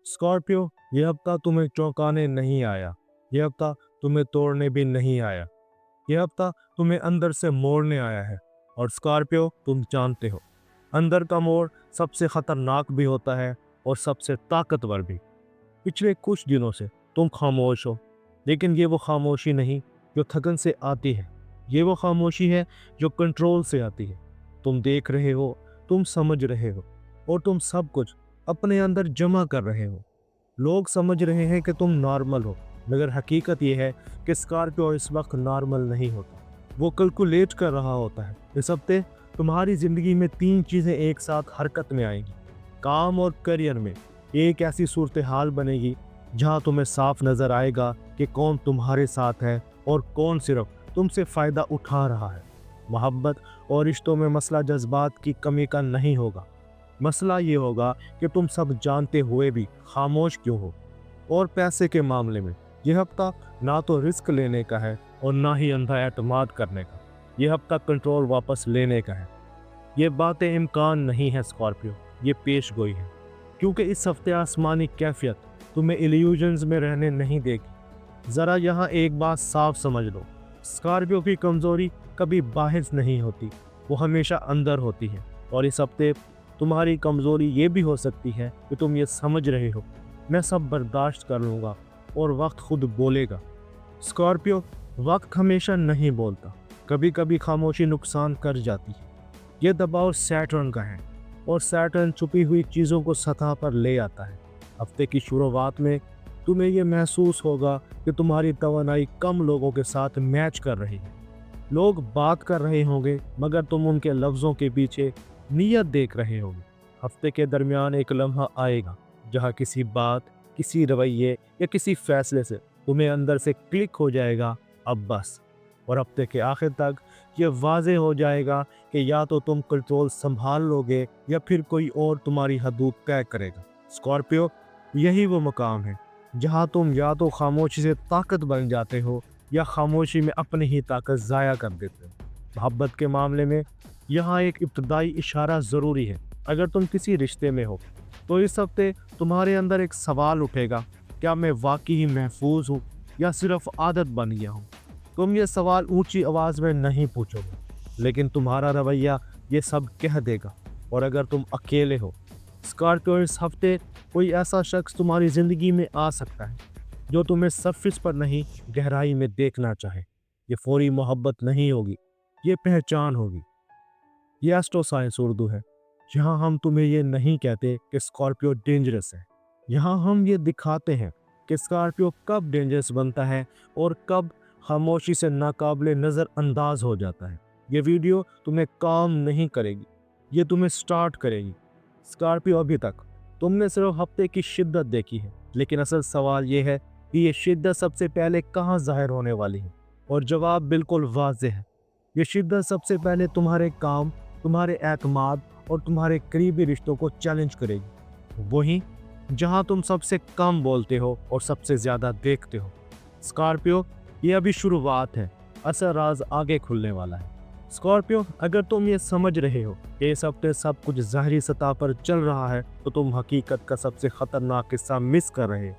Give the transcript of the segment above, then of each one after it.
Scorpio, ये हफ्ता तुम्हें चौंकाने नहीं आया। ये हफ्ता तुम्हें तोड़ने भी नहीं आया। ये हफ्ता तुम्हें अंदर से मोड़ने आया है। और स्कॉर्पियो, तुम जानते हो, अंदर का मोड़ सबसे खतरनाक भी होता है और सबसे ताकतवर भी। पिछले कुछ दिनों से तुम खामोश हो, लेकिन ये वो खामोशी नहीं जो थकन से आती है। ये वो खामोशी है जो कंट्रोल से आती है। तुम देख रहे हो, तुम समझ रहे हो, और तुम सब कुछ अपने अंदर जमा कर रहे हो। लोग समझ रहे हैं कि तुम नॉर्मल हो, मगर हकीकत यह है कि स्कॉर्पियो इस वक्त नॉर्मल नहीं होता। वो कैलकुलेट कर रहा होता है। इस हफ्ते तुम्हारी जिंदगी में 3 चीजें एक साथ हरकत में आएंगी। काम और करियर में एक ऐसी सूरत हाल बनेगी जहां तुम्हें साफ नजर आएगा कि कौन तुम्हारे साथ है और कौन सिर्फ तुमसे फायदा उठा रहा है। मोहब्बत और रिश्तों में मसला जज्बात की कमी का नहीं होगा। मसला ये होगा कि तुम सब जानते हुए भी खामोश क्यों हो। और पैसे के मामले में यह हफ्ता ना तो रिस्क लेने का है और ना ही अंधा एतमाद करने का। यह हफ्ता कंट्रोल वापस लेने का है। ये बातें इम्कान नहीं है स्कॉर्पियो, ये पेश गोई है। क्योंकि इस हफ्ते आसमानी कैफियत तुम्हें इल्यूजन्स में रहने नहीं देगी। ज़रा यहाँ एक बात साफ समझ लो, स्कॉर्पियो की कमज़ोरी कभी बाहर नहीं होती, वो हमेशा अंदर होती है। और इस हफ्ते तुम्हारी कमज़ोरी ये भी हो सकती है कि तुम ये समझ रहे हो, मैं सब बर्दाश्त कर लूँगा और वक्त खुद बोलेगा। स्कॉर्पियो, वक्त हमेशा नहीं बोलता, कभी कभी खामोशी नुकसान कर जाती है। ये दबाव सैटर्न का है, और सैटर्न छुपी हुई चीज़ों को सतह पर ले आता है। हफ्ते की शुरुआत में तुम्हें ये महसूस होगा कि तुम्हारी तवानाई कम लोगों के साथ मैच कर रही है। लोग बात कर रहे होंगे, मगर तुम उनके लफ्ज़ों के पीछे नीयत देख रहे होगे। हफ्ते के दरमियान एक लम्हा आएगा जहाँ किसी बात, किसी रवैये या किसी फैसले से तुम्हें अंदर से क्लिक हो जाएगा, अब बस। और हफ्ते के आखिर तक ये वाज़े हो जाएगा कि या तो तुम कंट्रोल संभाल लोगे या फिर कोई और तुम्हारी हदूद तय करेगा। स्कॉर्पियो, यही वो मकाम है जहाँ तुम या तो खामोशी से ताकत बन जाते हो या खामोशी में अपनी ही ताकत ज़ाया कर देते हो। मोहब्बत के मामले में यहाँ एक इब्तदाई इशारा ज़रूरी है। अगर तुम किसी रिश्ते में हो तो इस हफ्ते तुम्हारे अंदर एक सवाल उठेगा, क्या मैं वाकई महफूज हूँ या सिर्फ आदत बन गया हूँ। तुम ये सवाल ऊंची आवाज़ में नहीं पूछोगे, लेकिन तुम्हारा रवैया ये सब कह देगा। और अगर तुम अकेले हो स्कॉर्पियो, इस हफ्ते कोई ऐसा शख्स तुम्हारी ज़िंदगी में आ सकता है जो तुम्हें सरफेस पर नहीं, गहराई में देखना चाहे। ये फौरी मोहब्बत नहीं होगी, ये पहचान होगी। ये एस्ट्रो साइंस उर्दू है, जहाँ हम तुम्हें ये नहीं कहते कि स्कॉर्पियो डेंजरस है। यहाँ हम ये दिखाते हैं कि स्कॉर्पियो कब डेंजरस बनता है और कब खामोशी से नाकाबिले नज़र अंदाज हो जाता है। ये वीडियो तुम्हें काम नहीं करेगी, ये तुम्हें स्टार्ट करेगी। स्कॉर्पियो, अभी तक तुमने सिर्फ हफ्ते की शिद्दत देखी है, लेकिन असल सवाल ये है कि ये शिद्दत सबसे पहले कहाँ ज़ाहिर होने वाली है। और जवाब बिल्कुल वाज़ेह है। ये शिद्दत सबसे पहले तुम्हारे काम, तुम्हारे एतमाद और तुम्हारे करीबी रिश्तों को चैलेंज करेगी। वहीं जहां तुम सबसे कम बोलते हो और सबसे ज़्यादा देखते हो। स्कॉर्पियो, ये अभी शुरुआत है, असल राज आगे खुलने वाला है। स्कॉर्पियो, अगर तुम ये समझ रहे हो कि इस हफ्ते सब कुछ ज़ाहरी सतह पर चल रहा है, तो तुम हकीकत का सबसे ख़तरनाक हिस्सा मिस कर रहे हो।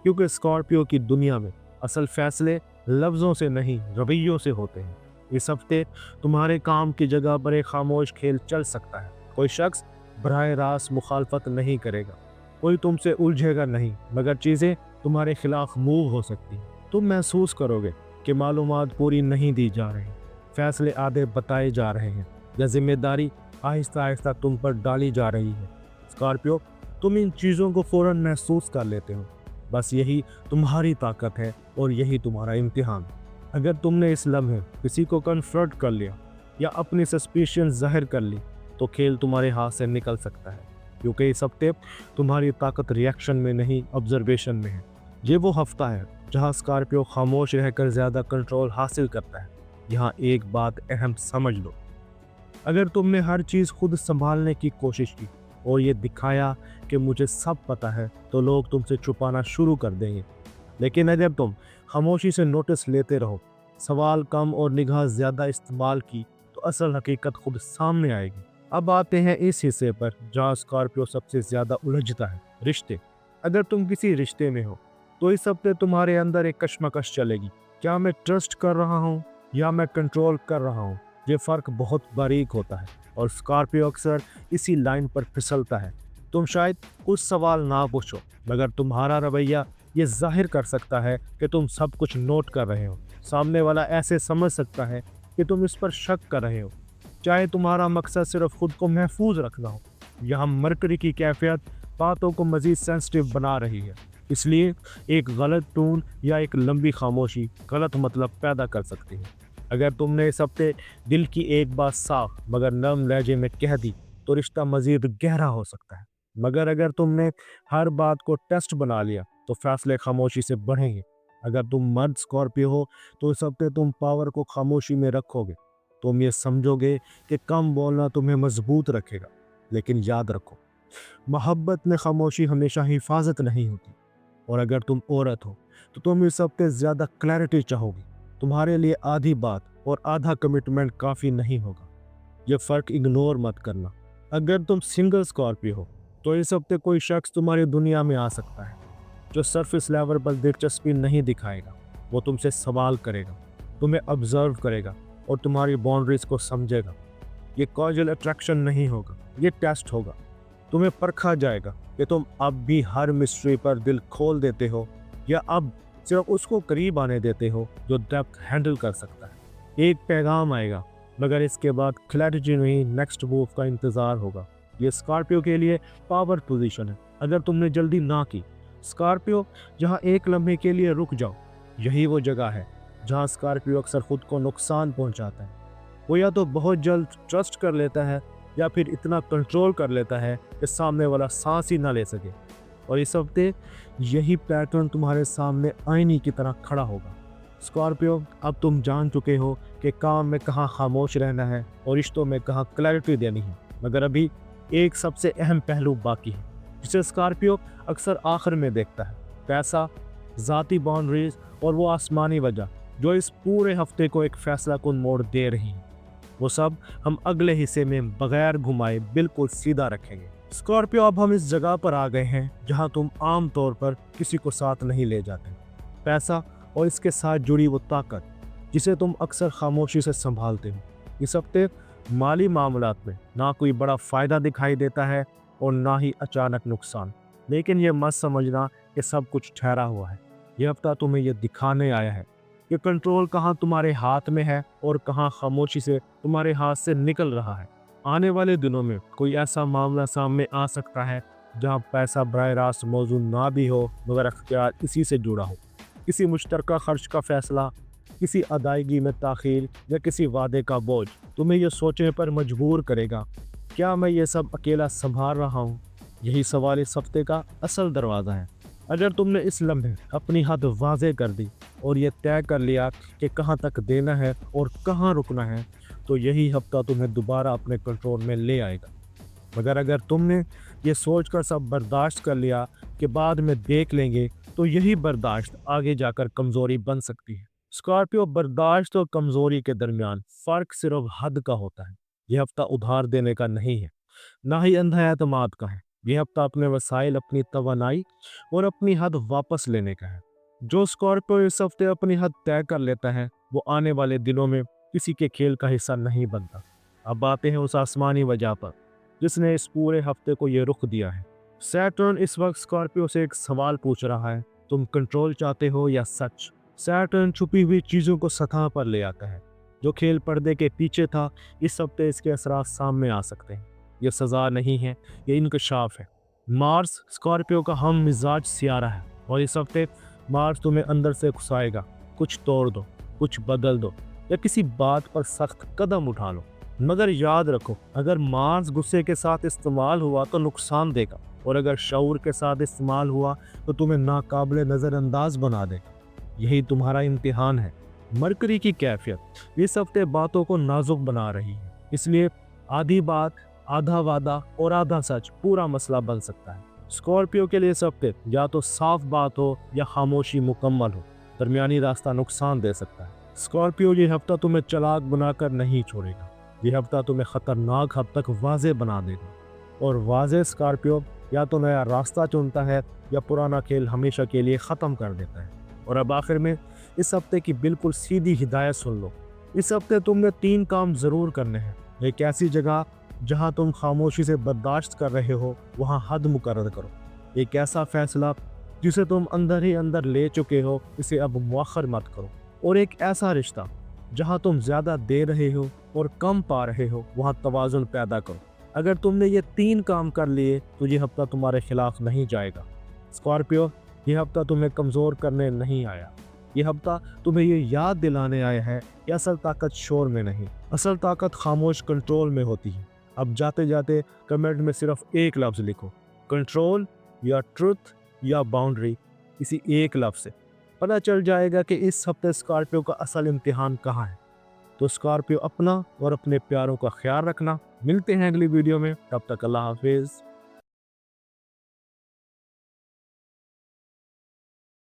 क्योंकि स्कॉर्पियो की दुनिया में असल फैसले लफ्ज़ों से नहीं, रवैयों से होते हैं। इस हफ्ते तुम्हारे काम की जगह पर एक खामोश खेल चल सकता है। कोई शख्स बराह रास्त मुखालफत नहीं करेगा, कोई तुमसे उलझेगा नहीं, मगर चीज़ें तुम्हारे खिलाफ मूव हो सकती हैं। तुम महसूस करोगे कि मालूमात पूरी नहीं दी जा रही, फैसले आधे बताए जा रहे हैं, या जिम्मेदारी आहिस्ता आहिस्ता तुम पर डाली जा रही है। स्कॉर्पियो, तुम इन चीज़ों को फ़ौरन महसूस कर लेते हो। बस यही तुम्हारी ताकत है और यही तुम्हारा इम्तिहान। अगर तुमने इस लम्हे किसी को कन्फ्रंट कर लिया या अपनी सस्पिशन ज़ाहिर कर ली, तो खेल तुम्हारे हाथ से निकल सकता है। क्योंकि इस हफ्ते तुम्हारी ताकत रिएक्शन में नहीं, ऑब्जर्वेशन में है। ये वो हफ्ता है जहाँ स्कॉर्पियो खामोश रहकर ज़्यादा कंट्रोल हासिल करता है। यहाँ एक बात अहम समझ लो, अगर तुमने हर चीज़ खुद संभालने की कोशिश की और ये दिखाया कि मुझे सब पता है, तो लोग तुमसे छुपाना शुरू कर देंगे। लेकिन अगर तुम खामोशी से नोटिस लेते रहो, सवाल कम और निगाह ज़्यादा इस्तेमाल की, तो असल हकीकत खुद सामने आएगी। अब आते हैं इस हिस्से पर जहाँ स्कॉर्पियो सबसे ज़्यादा उलझता है, रिश्ते। अगर तुम किसी रिश्ते में हो तो इस हफ्ते तुम्हारे अंदर एक कश्मकश चलेगी, क्या मैं ट्रस्ट कर रहा हूँ या मैं कंट्रोल कर रहा हूँ। ये फर्क बहुत बारीक होता है और स्कॉर्पियो अक्सर इसी लाइन पर फिसलता है। तुम शायद कुछ सवाल ना पूछो, मगर तुम्हारा रवैया ये जाहिर कर सकता है कि तुम सब कुछ नोट कर रहे हो। सामने वाला ऐसे समझ सकता है कि तुम इस पर शक कर रहे हो, चाहे तुम्हारा मकसद सिर्फ खुद को महफूज रखना हो। यहाँ मरकरी की कैफियत बातों को मजीद सेंसिटिव बना रही है, इसलिए एक गलत टोन या एक लंबी खामोशी गलत मतलब पैदा कर सकती है। अगर तुमने इस हफ्ते दिल की एक बात साफ मगर नरम लहजे में कह दी तो रिश्ता मजीद गहरा हो सकता है, मगर अगर तुमने हर बात को टेस्ट बना लिया तो फैसले खामोशी से बढ़ेंगे। अगर तुम मर्द स्कॉर्पियो हो तो इस हफ्ते तुम पावर को खामोशी में रखोगे। तुम ये समझोगे कि कम बोलना तुम्हें मजबूत रखेगा, लेकिन याद रखो, मोहब्बत में खामोशी हमेशा हिफाजत नहीं होती। और अगर तुम औरत हो तो तुम इस हफ्ते ज़्यादा क्लैरिटी चाहोगी। तुम्हारे लिए आधी बात और आधा कमिटमेंट काफ़ी नहीं होगा। ये फ़र्क इग्नोर मत करना। अगर तुम सिंगल स्कॉर्पियो हो तो इस हफ्ते कोई शख्स तुम्हारी दुनिया में आ सकता है जो सरफेस लेवल पर दिलचस्पी नहीं दिखाएगा। वो तुमसे सवाल करेगा, तुम्हें ऑब्जर्व करेगा और तुम्हारी बाउंड्रीज को समझेगा। ये कॉजुअल अट्रैक्शन नहीं होगा, ये टेस्ट होगा। तुम्हें परखा जाएगा कि तुम अब भी हर मिस्ट्री पर दिल खोल देते हो या अब सिर्फ उसको करीब आने देते हो जो डेप्थ हैंडल कर सकता है। एक पैगाम आएगा, मगर इसके बाद क्लैरिटी नहीं, नेक्स्ट मूव का इंतज़ार होगा। ये स्कॉर्पियो के लिए पावर पोजीशन है। अगर तुमने जल्दी ना की स्कॉर्पियो, जहाँ एक लम्हे के लिए रुक जाओ, यही वो जगह है जहाँ स्कॉर्पियो अक्सर खुद को नुकसान पहुँचाता है। वो या तो बहुत जल्द ट्रस्ट कर लेता है या फिर इतना कंट्रोल कर लेता है कि सामने वाला सांस ही ना ले सके। और इस हफ्ते यही पैटर्न तुम्हारे सामने आईने की तरह खड़ा होगा। स्कॉर्पियो, अब तुम जान चुके हो कि काम में कहाँ खामोश रहना है और रिश्तों में कहाँ क्लैरिटी देनी है, मगर अभी एक सबसे अहम पहलू बाकी है जिसे स्कॉर्पियो अक्सर आखिर में देखता है। पैसा, ज़ाती बाउंड्रीज और वो आसमानी वजह जो इस पूरे हफ्ते को एक फैसला कुन मोड़ दे रही है। वो सब हम अगले हिस्से में बगैर घुमाए बिल्कुल सीधा रखेंगे। स्कॉर्पियो, अब हम इस जगह पर आ गए हैं जहां तुम आम तौर पर किसी को साथ नहीं ले जाते। पैसा और इसके साथ जुड़ी वो ताकत जिसे तुम अक्सर खामोशी से संभालते हो। इस हफ्ते माली मामलात में ना कोई बड़ा फ़ायदा दिखाई देता है और ना ही अचानक नुकसान, लेकिन ये मत समझना कि सब कुछ ठहरा हुआ है। यह हफ्ता तुम्हें यह दिखाने आया है कि कंट्रोल कहाँ तुम्हारे हाथ में है और कहाँ खामोशी से तुम्हारे हाथ से निकल रहा है। आने वाले दिनों में कोई ऐसा मामला सामने आ सकता है जहाँ पैसा बराह रास्त मौजूद ना भी हो, मगर अख्तियार इसी से जुड़ा हो। किसी मुश्तरका खर्च का फैसला, किसी अदायगी में ताख़ीर या किसी वादे का बोझ तुम्हें यह सोचने पर मजबूर करेगा, क्या मैं ये सब अकेला संभाल रहा हूँ। यही सवाल इस हफ्ते का असल दरवाज़ा है। अगर तुमने इस लम्हे अपनी हद वाज़े कर दी और ये तय कर लिया कि कहाँ तक देना है और कहाँ रुकना है, तो यही हफ्ता तुम्हें दोबारा अपने कंट्रोल में ले आएगा। मगर अगर तुमने ये सोच कर सब बर्दाश्त कर लिया कि बाद में देख लेंगे, तो यही बर्दाश्त आगे जाकर कमज़ोरी बन सकती है। स्कॉर्पियो, बर्दाश्त और कमज़ोरी के दरमियान फ़र्क सिर्फ हद का होता है। यह हफ्ता उधार देने का नहीं है, ना ही अंधा एतमाद का है। यह हफ्ता अपने वसाइल, अपनी तवानाई और अपनी हद वापस लेने का है। जो स्कॉर्पियो इस हफ्ते अपनी हद तय कर लेता है, वो आने वाले दिनों में किसी के खेल का हिस्सा नहीं बनता। अब आते हैं उस आसमानी वजह पर जिसने इस पूरे हफ्ते को ये रुख दिया है। सैटर्न इस वक्त स्कॉर्पियो से एक सवाल पूछ रहा है, तुम कंट्रोल चाहते हो या सच। सैटर्न छुपी हुई चीज़ों को सतह पर ले आता है। जो खेल पर्दे के पीछे था, इस हफ्ते इसके असरात सामने आ सकते हैं। यह सज़ा नहीं है, ये इंकशाफ है। मार्स स्कॉर्पियो का हम मिजाज सियारा है और इस हफ्ते मार्स तुम्हें अंदर से घुसाएगा। कुछ तोड़ दो, कुछ बदल दो या किसी बात पर सख्त कदम उठा लो, मगर याद रखो, अगर मार्स गुस्से के साथ इस्तेमाल हुआ तो नुकसान देगा, और अगर शऊर के साथ इस्तेमाल हुआ तो तुम्हें नाकाबिले नज़रअंदाज बना देगा। यही तुम्हारा इम्तिहान है। मरकरी की कैफियत इस हफ्ते बातों को नाजुक बना रही है, इसलिए आधी बात, आधा वादा और आधा सच पूरा मसला बन सकता है। स्कॉर्पियो के लिए इस हफ्ते या तो साफ बात हो या खामोशी मुकम्मल हो। दरमियानी रास्ता नुकसान दे सकता है। स्कॉर्पियो, ये हफ्ता तुम्हें चालाक बनाकर नहीं छोड़ेगा। ये हफ्ता तुम्हें ख़तरनाक हद तक वाज़े बना देगा। और वाज़े स्कॉर्पियो या तो नया रास्ता चुनता है या पुराना खेल हमेशा के लिए ख़त्म कर देता है। और अब आखिर में इस हफ्ते की बिल्कुल सीधी हिदायत सुन लो। इस हफ्ते तुमने 3 काम ज़रूर करने हैं। एक ऐसी जगह जहां तुम खामोशी से बर्दाश्त कर रहे हो वहां हद मुकर्रर करो। एक ऐसा फैसला जिसे तुम अंदर ही अंदर ले चुके हो, इसे अब मुअख्खर मत करो। और एक ऐसा रिश्ता जहां तुम ज़्यादा दे रहे हो और कम पा रहे हो, वहां तवाज़ुन पैदा करो। अगर तुमने ये 3 काम कर लिए तो ये हफ्ता तुम्हारे खिलाफ नहीं जाएगा। स्कॉर्पियो, ये हफ्ता तुम्हें कमज़ोर करने नहीं आया। ये हफ्ता तुम्हें ये याद दिलाने आया है कि असल ताकत शोर में नहीं, असल ताकत खामोश कंट्रोल में होती है। अब जाते जाते कमेंट में सिर्फ एक लफ्ज़ लिखो, कंट्रोल या ट्रुथ या बाउंड्री। इसी एक लफ्ज़ से पता चल जाएगा कि इस हफ्ते स्कॉर्पियो का असल इम्तिहान कहाँ है। तो स्कॉर्पियो, अपना और अपने प्यारों का ख्याल रखना। मिलते हैं अगली वीडियो में, तब तक अल्लाह हाफिज़।